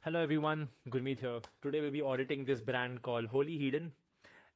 Hello everyone, Gurmeet here. Today we'll be auditing this brand called Holy Hedon.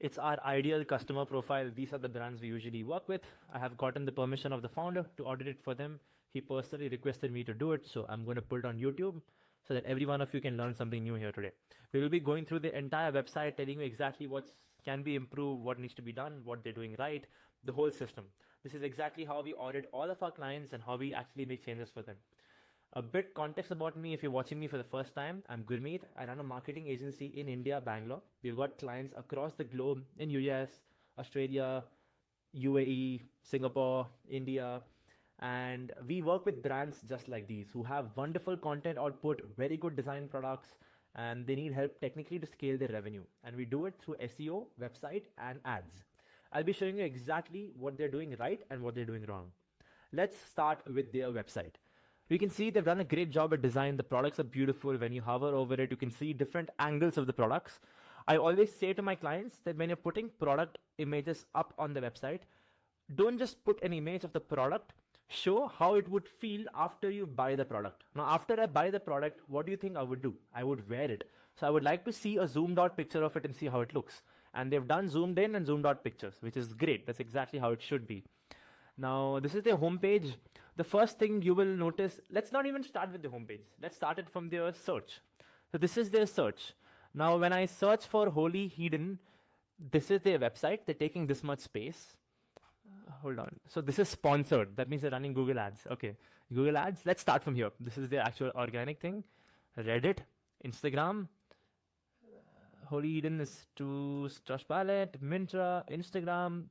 It's our ideal customer profile. These are the brands we usually work with. I have gotten the permission of the founder to audit it for them. He personally requested me to do it, so I'm going to put it on YouTube so that every one of you can learn something new here today. We will be going through the entire website, telling you exactly what can be improved, what needs to be done, what they're doing right, the whole system. This is exactly how we audit all of our clients and how we actually make changes for them. A bit context about me if you're watching me for the first time. I'm Gurmeet. I run a marketing agency in India, Bangalore. We've got clients across the globe in US, Australia, UAE, Singapore, India, and we work with brands just like these who have wonderful content output, very good design products, and they need help technically to scale their revenue. And we do it through SEO, website, and ads. I'll be showing you exactly what they're doing right and what they're doing wrong. Let's start with their website. We can see they've done a great job at design. The products are beautiful. When you hover over it, you can see different angles of the products. I always say to my clients that when you're putting product images up on the website, don't just put an image of the product, show how it would feel after you buy the product. Now, after I buy the product, what do you think I would do? I would wear it. So I would like to see a zoomed out picture of it and see how it looks. And they've done zoomed in and zoomed out pictures, which is great. That's exactly how it should be. Now, this is their homepage. The first thing you will notice, let's not even start with the homepage. Let's start it from their search. So this is their search. Now, when I search for Holy Hedon, this is their website. They're taking this much space. Hold on. So this is sponsored. That means they're running Google Ads. Okay. Google Ads. Let's start from here. This is their actual organic thing. Reddit, Instagram. Holy Hedon is to Trustpilot, Mintra, Instagram,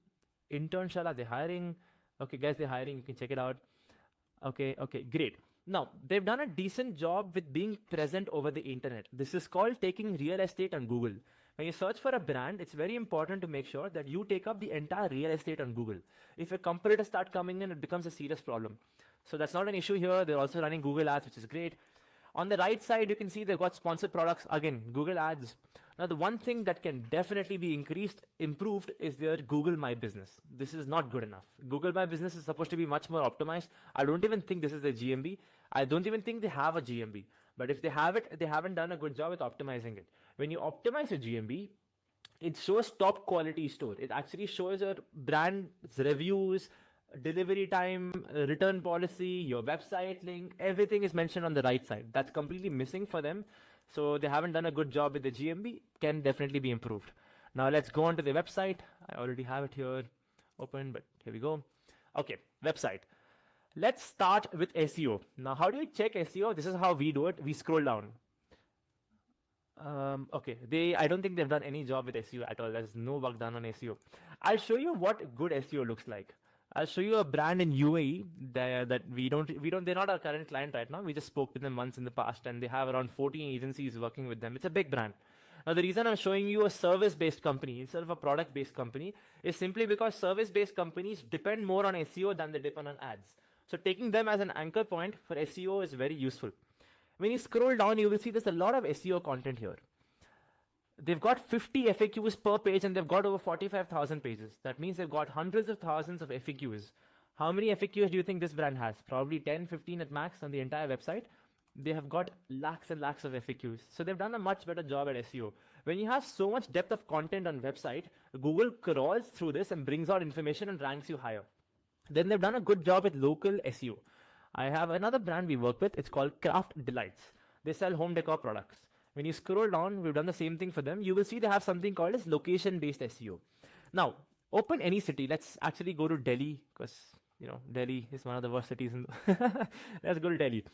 Internshala. They're hiring. Okay, guys, they're hiring. You can check it out. Okay, great. Now, they've done a decent job with being present over the internet. This is called taking real estate on Google. When you search for a brand, it's very important to make sure that you take up the entire real estate on Google. If your competitors start coming in, it becomes a serious problem. So that's not an issue here. They're also running Google Ads, which is great. On the right side, you can see they've got sponsored products. Again, Google Ads. Now, the one thing that can definitely be improved is their Google My Business. This is not good enough. Google My Business is supposed to be much more optimized. I don't even think this is their GMB. I don't even think they have a GMB. But if they have it, they haven't done a good job with optimizing it. When you optimize your GMB, it shows top quality store. It actually shows your brand's reviews, delivery time, return policy, your website link, everything is mentioned on the right side. That's completely missing for them. So they haven't done a good job with the GMB, can definitely be improved. Now let's go on to the website. I already have it here open, but here we go. Okay, website. Let's start with SEO. Now, how do you check SEO? This is how we do it. We scroll down. Okay, I don't think they've done any job with SEO at all. There's no work done on SEO. I'll show you what good SEO looks like. I'll show you a brand in UAE that they're not our current client right now. We just spoke to them once in the past and they have around 14 agencies working with them. It's a big brand. Now, the reason I'm showing you a service-based company instead of a product-based company is simply because service-based companies depend more on SEO than they depend on ads. So taking them as an anchor point for SEO is very useful. When you scroll down, you will see there's a lot of SEO content here. They've got 50 FAQs per page and they've got over 45,000 pages. That means they've got hundreds of thousands of FAQs. How many FAQs do you think this brand has? Probably 10, 15 at max on the entire website. They have got lakhs and lakhs of FAQs. So they've done a much better job at SEO. When you have so much depth of content on website, Google crawls through this and brings out information and ranks you higher. Then they've done a good job with local SEO. I have another brand we work with. It's called Craft Delights. They sell home decor products. When you scroll down, we've done the same thing for them. You will see they have something called as location-based SEO. Now, open any city. Let's actually go to Delhi because, Delhi is one of the worst cities in the Let's go to Delhi.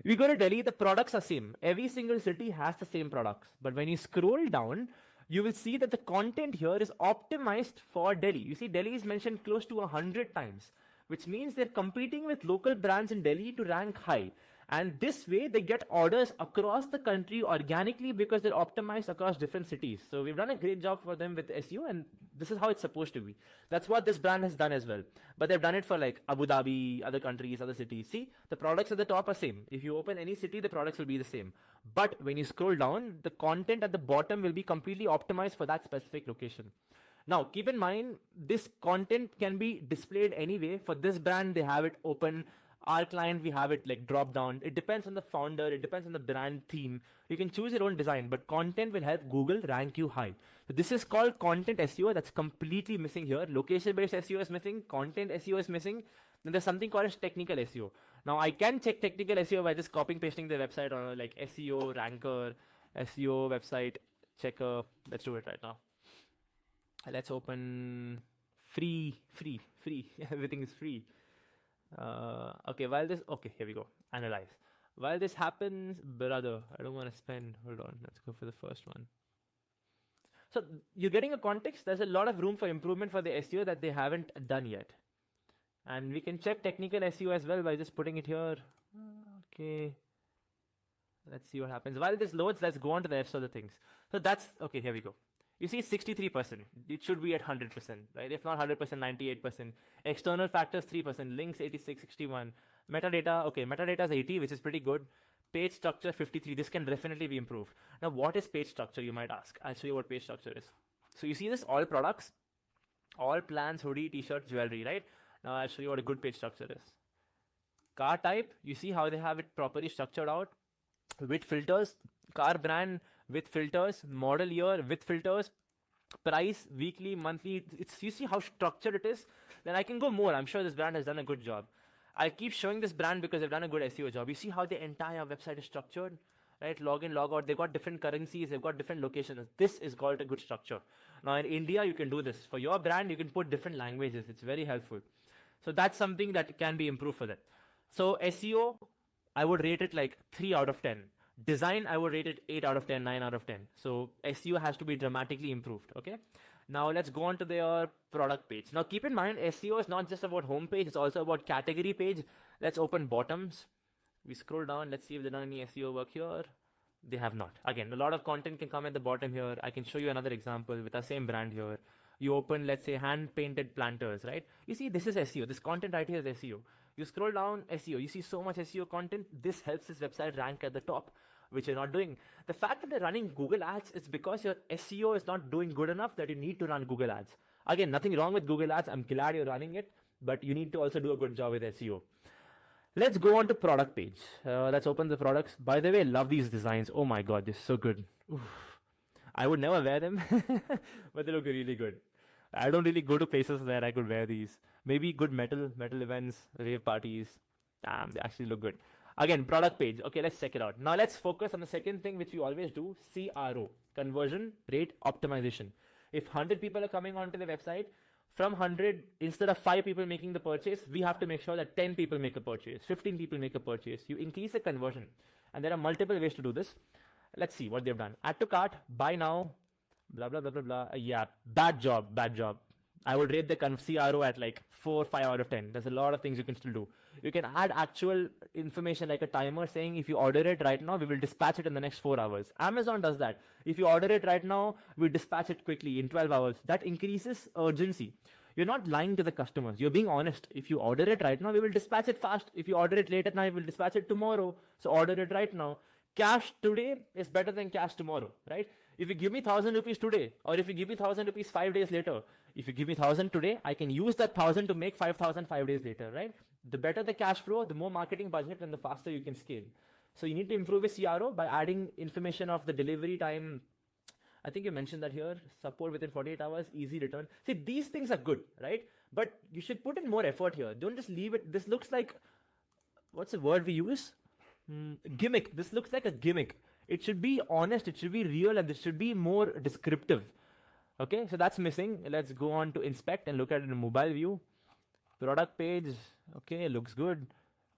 We go to Delhi, the products are same. Every single city has the same products. But when you scroll down, you will see that the content here is optimized for Delhi. You see, Delhi is mentioned close to 100 times, which means they're competing with local brands in Delhi to rank high. And this way, they get orders across the country organically because they're optimized across different cities. So we've done a great job for them with SEO, and this is how it's supposed to be. That's what this brand has done as well. But they've done it for like Abu Dhabi, other countries, other cities. See, the products at the top are same. If you open any city, the products will be the same. But when you scroll down, the content at the bottom will be completely optimized for that specific location. Now, keep in mind, this content can be displayed anyway. For this brand, they have it open Our client, we have it like drop down. It depends on the founder, it depends on the brand theme. You can choose your own design, but content will help Google rank you high. So this is called content SEO. That's completely missing here. Location based SEO is missing, content SEO is missing. Then there's something called as technical SEO. Now I can check technical SEO by just copying pasting the website on like SEO ranker, SEO website checker. Let's do it right now. Let's open free. Everything is free. Okay, here we go. Analyze. While this happens, brother, I don't want to spend. Hold on, let's go for the first one. So you're getting a context. There's a lot of room for improvement for the SEO that they haven't done yet. And we can check technical SEO as well by just putting it here. Okay. Let's see what happens. While this loads, let's go on to the rest of the things. So that's, okay, here we go. You see 63%. It should be at 100%, right? If not 100%, 98%. External factors, 3%. Links, 86, 61. Metadata, okay, metadata is 80, which is pretty good. Page structure, 53. This can definitely be improved. Now, what is page structure, you might ask? I'll show you what page structure is. So you see this, all products, all plans, hoodie, t-shirt, jewelry, right? Now, I'll show you what a good page structure is. Car type, you see how they have it properly structured out? With filters, car brand with filters, model year with filters, price, weekly, monthly. You see how structured it is? Then I can go more. I'm sure this brand has done a good job. I keep showing this brand because they've done a good SEO job. You see how the entire website is structured, right? Log in, log out. They've got different currencies. They've got different locations. This is called a good structure. Now in India, you can do this. For your brand, you can put different languages. It's very helpful. So that's something that can be improved for that. So SEO, I would rate it like 3 out of 10. Design, I would rate it 8 out of 10, 9 out of 10. So SEO has to be dramatically improved, okay? Now let's go on to their product page. Now keep in mind, SEO is not just about homepage, it's also about category page. Let's open bottoms. We scroll down, let's see if they've done any SEO work here. They have not. Again, a lot of content can come at the bottom here. I can show you another example with our same brand here. You open, let's say, hand-painted planters, right? You see, this is SEO. This content right here is SEO. You scroll down, SEO. You see so much SEO content. This helps this website rank at the top, which you're not doing. The fact that they're running Google Ads is because your SEO is not doing good enough that you need to run Google Ads. Again, nothing wrong with Google Ads. I'm glad you're running it, but you need to also do a good job with SEO. Let's go on to product page. Let's open the products. By the way, love these designs. Oh my God, they're so good. Oof. I would never wear them, but they look really good. I don't really go to places where I could wear these. Maybe good metal events, rave parties. Damn, they actually look good. Again, product page. Okay, let's check it out. Now let's focus on the second thing which we always do, CRO, conversion rate optimization. If 100 people are coming onto the website, from 100, instead of 5 people making the purchase, we have to make sure that 10 people make a purchase, 15 people make a purchase. You increase the conversion. And there are multiple ways to do this. Let's see what they've done. Add to cart, buy now, blah, blah, blah, blah, blah. Yeah, bad job. I would rate the CRO at like 4 or 5 out of 10. There's a lot of things you can still do. You can add actual information like a timer saying if you order it right now, we will dispatch it in the next 4 hours. Amazon does that. If you order it right now, we dispatch it quickly in 12 hours. That increases urgency. You're not lying to the customers. You're being honest. If you order it right now, we will dispatch it fast. If you order it late at night, we'll dispatch it tomorrow. So order it right now. Cash today is better than cash tomorrow, right? If you give me 1,000 rupees today, or if you give me 1,000 rupees 5 days later, if you give me 1,000 today, I can use that 1,000 to make 5,000 5 days later, right? The better the cash flow, the more marketing budget, and the faster you can scale. So you need to improve your CRO by adding information of the delivery time. I think you mentioned that here, support within 48 hours, easy return. See, these things are good, right? But you should put in more effort here. Don't just leave it. This looks like, what's the word we use? Gimmick. This looks like a gimmick. It should be honest, it should be real, and this should be more descriptive. Okay, so that's missing. Let's go on to inspect and look at it in mobile view. Product page, okay, looks good.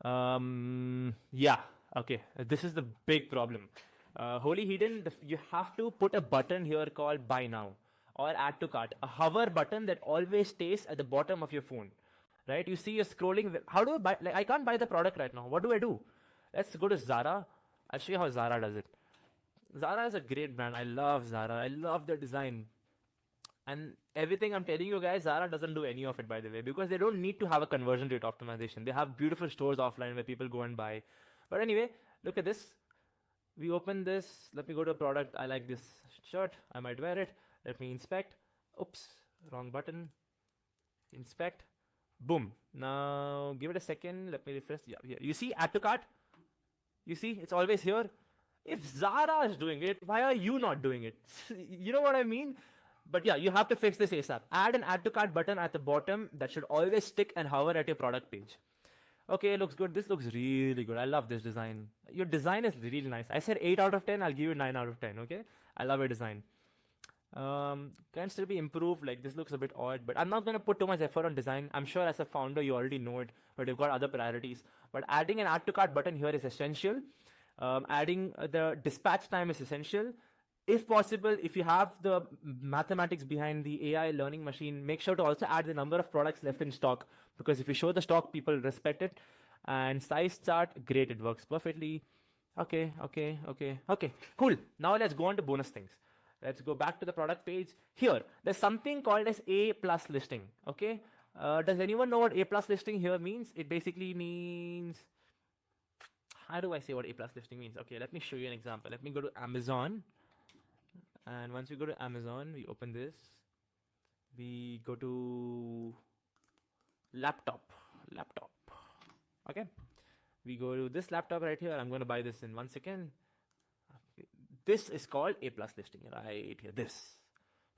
Yeah, okay, this is the big problem. Holy hidden, you have to put a button here called buy now or add to cart. A hover button that always stays at the bottom of your phone, right? You see you're scrolling. How do I buy? Like, I can't buy the product right now. What do I do? Let's go to Zara. I'll show you how Zara does it. Zara is a great brand. I love Zara. I love their design. And everything I'm telling you guys, Zara doesn't do any of it, by the way, because they don't need to have a conversion rate optimization. They have beautiful stores offline where people go and buy. But anyway, look at this. We open this. Let me go to a product. I like this shirt. I might wear it. Let me inspect. Oops, wrong button. Inspect. Boom. Now give it a second. Let me refresh. Yeah, yeah. You see add to cart? You see, it's always here. If Zara is doing it, why are you not doing it? You know what I mean? But yeah, you have to fix this ASAP. Add an add to cart button at the bottom that should always stick and hover at your product page. Okay, looks good. This looks really good. I love this design. Your design is really nice. I said 8 out of 10. I'll give you 9 out of 10. Okay, I love your design. Can still be improved. Like this looks a bit odd, but I'm not gonna put too much effort on design. I'm sure as a founder you already know it, but you've got other priorities. But adding an add to cart button here is essential. Adding the dispatch time is essential. If possible, if you have the mathematics behind the AI learning machine, make sure to also add the number of products left in stock, because if you show the stock, people respect it. And size chart, great, it works perfectly. Okay, cool. Now let's go on to bonus things. Let's go back to the product page. Here, there's something called as A plus listing. Okay, does anyone know what A plus listing here means? It basically means, how do I say what A plus listing means? Okay, let me show you an example. Let me go to Amazon. And once we go to Amazon, we open this. We go to laptop. Okay, we go to this laptop right here. I'm going to buy this in 1 second. This is called A plus listing right here. This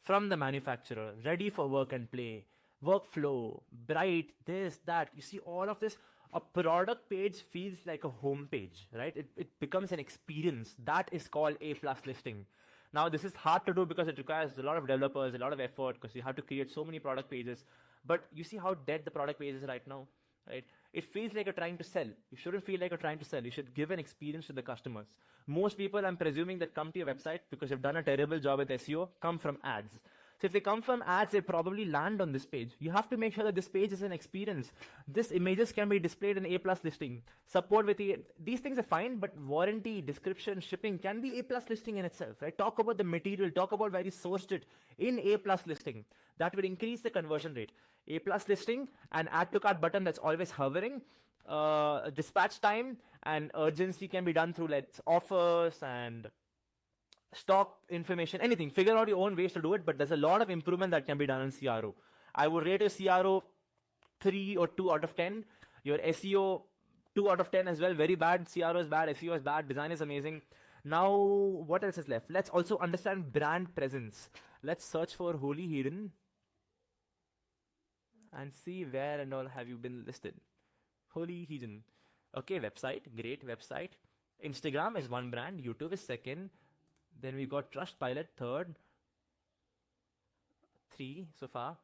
from the manufacturer, ready for work and play, workflow, bright, this, that. You see all of this. A product page feels like a home page, right? It becomes an experience. That is called A plus listing. Now this is hard to do because it requires a lot of developers, a lot of effort, because you have to create so many product pages. But you see how dead the product page is right now, right? It feels like you're trying to sell. You shouldn't feel like you're trying to sell. You should give an experience to the customers. Most people, I'm presuming, that come to your website because you've done a terrible job with SEO, come from ads. So if they come from ads, they probably land on this page. You have to make sure that this page is an experience. This images can be displayed in A plus listing. Support with these things are fine, but warranty, description, shipping can be A plus listing in itself, right? Talk about the material, talk about where you sourced it in A plus listing. That will increase the conversion rate. A plus listing, and add to cart button that's always hovering. Dispatch time and urgency can be done through offers and stock information, anything. Figure out your own ways to do it, but there's a lot of improvement that can be done in CRO. I would rate your CRO 3 or 2 out of 10. Your SEO 2 out of 10 as well. Very bad. CRO is bad. SEO is bad. Design is amazing. Now, what else is left? Let's also understand brand presence. Let's search for Holy Hidden and see where and all have you been listed. Holy Hidden. Okay, website. Great website. Instagram is one brand. YouTube is second. Then we got Trustpilot third. 3 so far.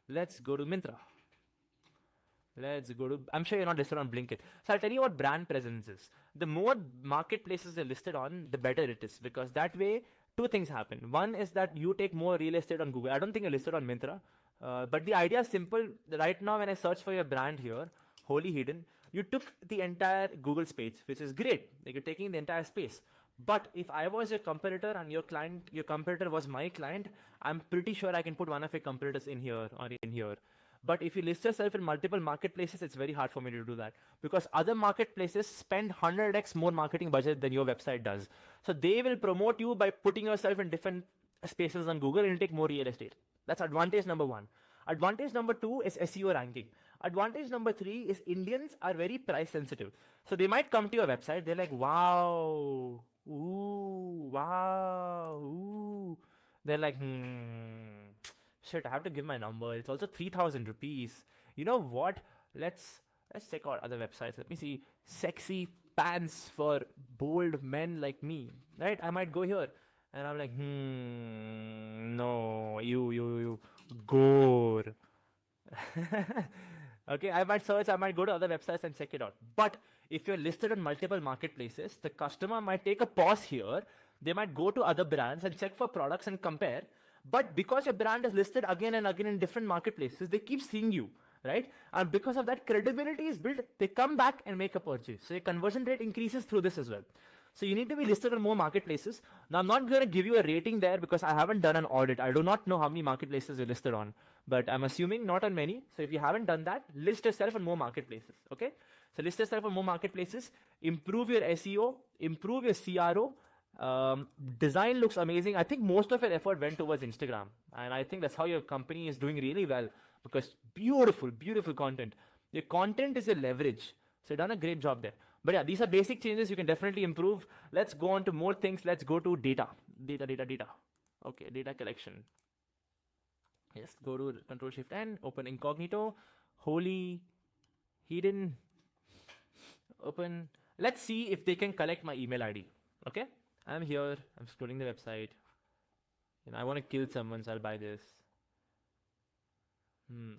Let's go to Myntra. I'm sure you're not listed on Blinkit. So I'll tell you what brand presence is. The more marketplaces you're listed on, the better it is, because that way, two things happen. One is that you take more real estate on Google. I don't think you're listed on Myntra. But the idea is simple. Right now, when I search for your brand here, Holy Hidden, you took the entire Google space, which is great. Like you're taking the entire space. But if I was your competitor and your competitor was my client, I'm pretty sure I can put one of your competitors in here or in here. But if you list yourself in multiple marketplaces, it's very hard for me to do that, because other marketplaces spend 100x more marketing budget than your website does. So they will promote you by putting yourself in different spaces on Google, and it'll take more real estate. That's advantage number 1. Advantage number 2 is SEO ranking. Advantage number 3 is Indians are very price sensitive. So they might come to your website. They're like, wow, ooh, wow, ooh. They're like, shit, I have to give my number. It's also 3,000 rupees. You know what? Let's check out other websites. Let me see. Sexy pants for bold men like me. Right? I might go here. And I'm like, no, you, gore. Okay, I might search, I might go to other websites and check it out. But if you're listed on multiple marketplaces, the customer might take a pause here. They might go to other brands and check for products and compare. But because your brand is listed again and again in different marketplaces, they keep seeing you, right? And because of that, credibility is built. They come back and make a purchase. So your conversion rate increases through this as well. So you need to be listed on more marketplaces. Now, I'm not going to give you a rating there because I haven't done an audit. I do not know how many marketplaces you're listed on, but I'm assuming not on many. So if you haven't done that, list yourself on more marketplaces. Okay. So list yourself on more marketplaces, improve your SEO, improve your CRO, Design looks amazing. I think most of your effort went towards Instagram, and I think that's how your company is doing really well, because beautiful, beautiful content. Your content is your leverage. So you've done a great job there. But yeah, these are basic changes you can definitely improve. Let's go on to more things. Let's go to data. Data. Okay, data collection. Yes, go to Control Shift N, open incognito, holy, hidden, open. Let's see if they can collect my email ID. Okay, I'm here, I'm scrolling the website. I want to kill someone, so I'll buy this.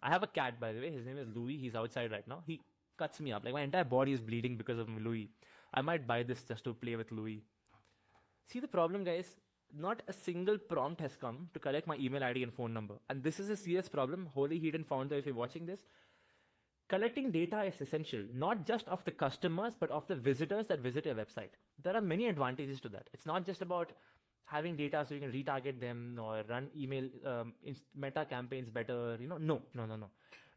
I have a cat, by the way. His name is Louis. He's outside right now. He cuts me up. Like, my entire body is bleeding because of Louis. I might buy this just to play with Louis. See the problem, guys? Not a single prompt has come to collect my email ID and phone number. And this is a serious problem. Holy hidden founder, if you're watching this, collecting data is essential, not just of the customers, but of the visitors that visit your website. There are many advantages to that. It's not just about having data so you can retarget them or run email meta campaigns better. No.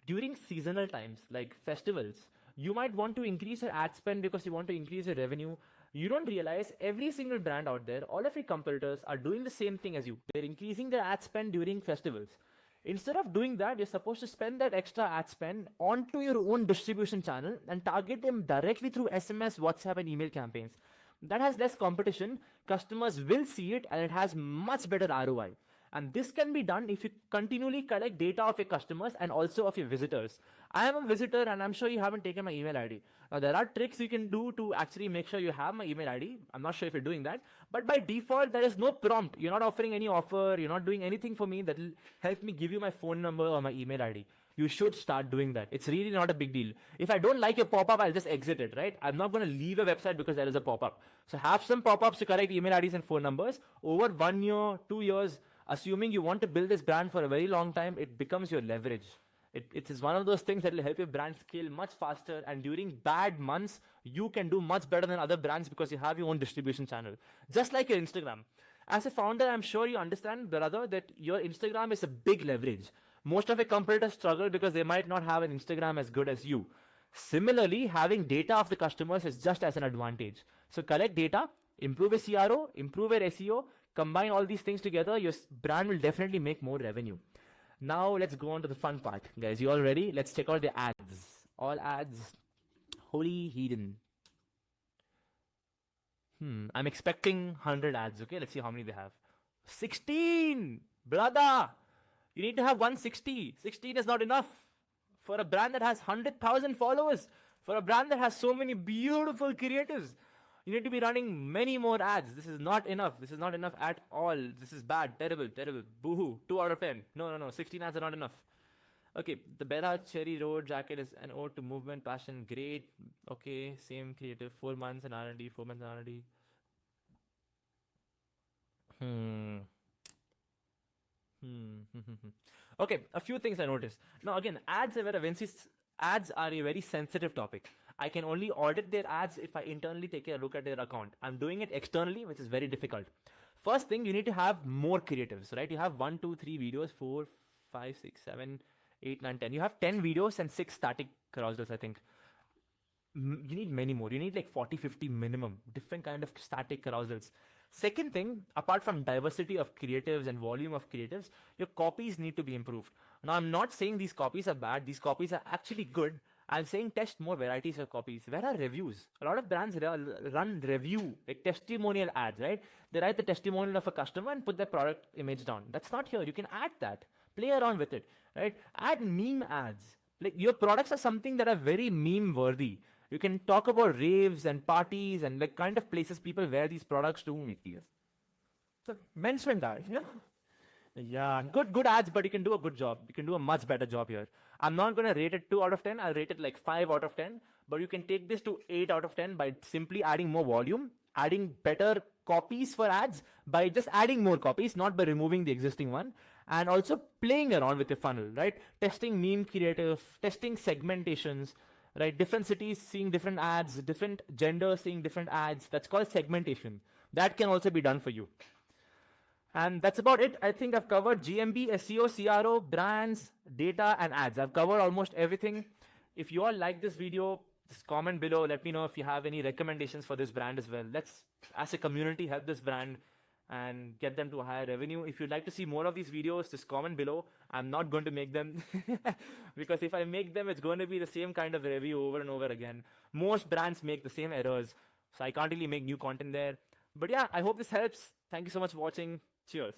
During seasonal times like festivals, you might want to increase your ad spend because you want to increase your revenue. You don't realize every single brand out there, all of your competitors are doing the same thing as you. They're increasing their ad spend during festivals. Instead of doing that, you're supposed to spend that extra ad spend onto your own distribution channel and target them directly through SMS, WhatsApp, and email campaigns. That has less competition, customers will see it, and it has much better ROI. And this can be done if you continually collect data of your customers and also of your visitors. I am a visitor and I'm sure you haven't taken my email ID. Now, there are tricks you can do to actually make sure you have my email ID. I'm not sure if you're doing that. But by default, there is no prompt. You're not offering any offer. You're not doing anything for me that will help me give you my phone number or my email ID. You should start doing that. It's really not a big deal. If I don't like your pop-up, I'll just exit it, right? I'm not going to leave a website because there is a pop-up. So have some pop-ups to collect email IDs and phone numbers. Over 1 year, 2 years, assuming you want to build this brand for a very long time, it becomes your leverage. It is one of those things that will help your brand scale much faster, and during bad months, you can do much better than other brands because you have your own distribution channel. Just like your Instagram. As a founder, I'm sure you understand, brother, that your Instagram is a big leverage. Most of your competitors struggle because they might not have an Instagram as good as you. Similarly, having data of the customers is just as an advantage. So collect data, improve your CRO, improve your SEO, combine all these things together, your brand will definitely make more revenue. Now let's go on to the fun part. Guys, you all ready? Let's check out the ads. All ads. Holy hidden. I'm expecting 100 ads, okay? Let's see how many they have. 16! Brother! You need to have 160. 16 is not enough. For a brand that has 100,000 followers, for a brand that has so many beautiful creatives, you need to be running many more ads. This is not enough. This is not enough at all. This is bad. Terrible. Boo-hoo. 2 out of 10. No. 16 ads are not enough. Okay, the Bella Cherry Road jacket is an ode to movement, passion. Great. Okay, same creative. 4 months in R&D. 4 months in R&D. Okay, a few things I noticed. Now again, ads are a very sensitive topic. I can only audit their ads if I internally take a look at their account. I'm doing it externally, which is very difficult. First thing, you need to have more creatives, right? You have 1, 2, 3 videos, 4, 5, 6, 7, 8, 9, 10. You have 10 videos and 6 static carousels, I think. You need many more. You need like 40, 50 minimum, different kind of static carousels. Second thing, apart from diversity of creatives and volume of creatives, your copies need to be improved. Now, I'm not saying these copies are bad. These copies are actually good. I'm saying test more varieties of copies. Where are reviews? A lot of brands run review, like testimonial ads, right? They write the testimonial of a customer and put their product image down. That's not here. You can add that. Play around with it, right? Add meme ads. Like, your products are something that are very meme worthy. You can talk about raves and parties and the kind of places people wear these products to. So mention that, Yeah, good ads, but you can do a good job. You can do a much better job here. I'm not going to rate it 2 out of 10. I'll rate it like 5 out of 10. But you can take this to 8 out of 10 by simply adding more volume, adding better copies for ads, by just adding more copies, not by removing the existing one. And also playing around with your funnel, right? Testing meme creative, testing segmentations, right? Different cities seeing different ads, different genders seeing different ads. That's called segmentation. That can also be done for you. And that's about it. I think I've covered GMB, SEO, CRO, brands, data, and ads. I've covered almost everything. If you all like this video, Just comment below. Let me know if you have any recommendations for this brand as well. Let's, as a community, help this brand and get them to a higher revenue. If you'd like to see more of these videos, just comment below. I'm not going to make them because if I make them, it's going to be the same kind of review over and over again. Most brands make the same errors, so I can't really make new content there. But yeah, I hope this helps. Thank you so much for watching. Cheers.